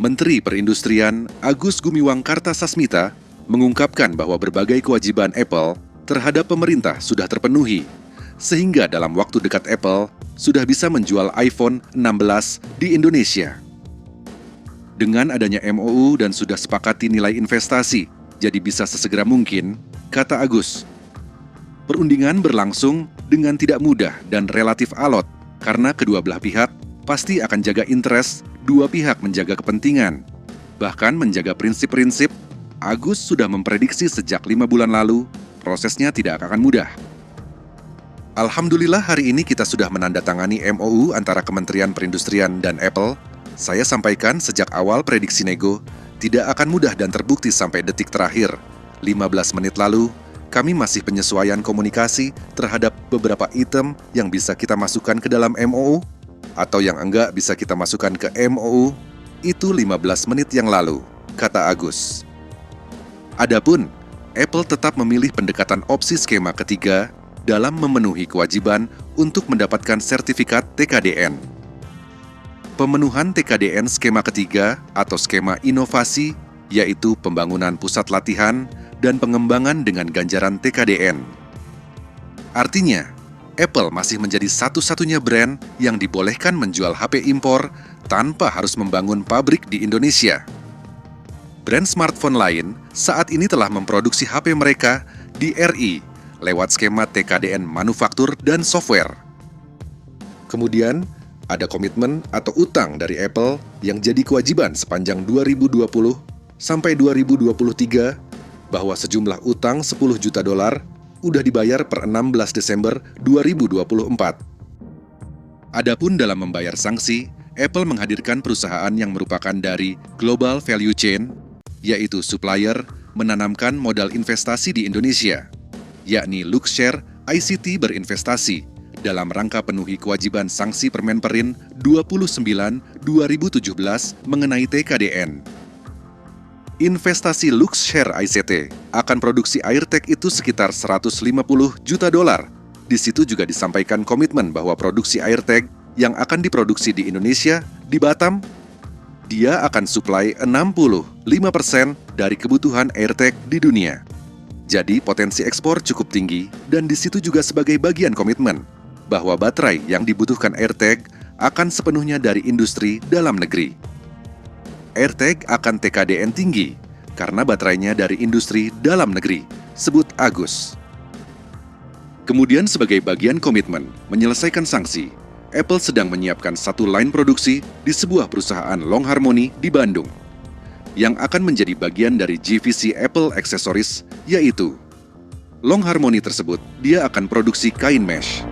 Menteri Perindustrian Agus Gumiwang Kartasasmita mengungkapkan bahwa berbagai kewajiban Apple terhadap pemerintah sudah terpenuhi, sehingga dalam waktu dekat Apple sudah bisa menjual iPhone 16 di Indonesia. Dengan adanya MOU dan sudah sepakati nilai investasi, jadi bisa sesegera mungkin, kata Agus. Perundingan berlangsung dengan tidak mudah dan relatif alot, karena kedua belah pihak pasti akan jaga interest, dua pihak menjaga kepentingan. Bahkan menjaga prinsip-prinsip, Agus sudah memprediksi sejak 5 bulan lalu, prosesnya tidak akan mudah. Alhamdulillah hari ini kita sudah menandatangani MOU antara Kementerian Perindustrian dan Apple. Saya sampaikan sejak awal prediksi nego, tidak akan mudah dan terbukti sampai detik terakhir. 15 menit lalu, kami masih penyesuaian komunikasi terhadap beberapa item yang bisa kita masukkan ke dalam MOU, atau yang enggak bisa kita masukkan ke MOU, itu 15 menit yang lalu, kata Agus. Adapun, Apple tetap memilih pendekatan opsi skema ketiga dalam memenuhi kewajiban untuk mendapatkan sertifikat TKDN. Pemenuhan TKDN skema ketiga atau skema inovasi, yaitu pembangunan pusat latihan dan pengembangan dengan ganjaran TKDN. Artinya, Apple masih menjadi satu-satunya brand yang dibolehkan menjual HP impor tanpa harus membangun pabrik di Indonesia. Brand smartphone lain saat ini telah memproduksi HP mereka di RI lewat skema TKDN manufaktur dan software. Kemudian, ada komitmen atau utang dari Apple yang jadi kewajiban sepanjang 2020 sampai 2023 bahwa sejumlah utang $10 juta udah dibayar per 16 Desember 2024. Adapun dalam membayar sanksi, Apple menghadirkan perusahaan yang merupakan dari Global Value Chain, yaitu supplier menanamkan modal investasi di Indonesia, yakni Luxshare ICT berinvestasi dalam rangka penuhi kewajiban sanksi Permenperin 29/2017 mengenai TKDN. Investasi Luxshare ICT akan produksi AirTag itu sekitar $150 juta. Di situ juga disampaikan komitmen bahwa produksi AirTag yang akan diproduksi di Indonesia, di Batam, dia akan suplai 65% dari kebutuhan AirTag di dunia. Jadi potensi ekspor cukup tinggi dan di situ juga sebagai bagian komitmen bahwa baterai yang dibutuhkan AirTag akan sepenuhnya dari industri dalam negeri. AirTag akan TKDN tinggi karena baterainya dari industri dalam negeri, sebut Agus. Kemudian sebagai bagian komitmen menyelesaikan sanksi, Apple sedang menyiapkan satu line produksi di sebuah perusahaan Long Harmony di Bandung yang akan menjadi bagian dari GVC Apple Accessories, yaitu Long Harmony tersebut dia akan produksi kain mesh.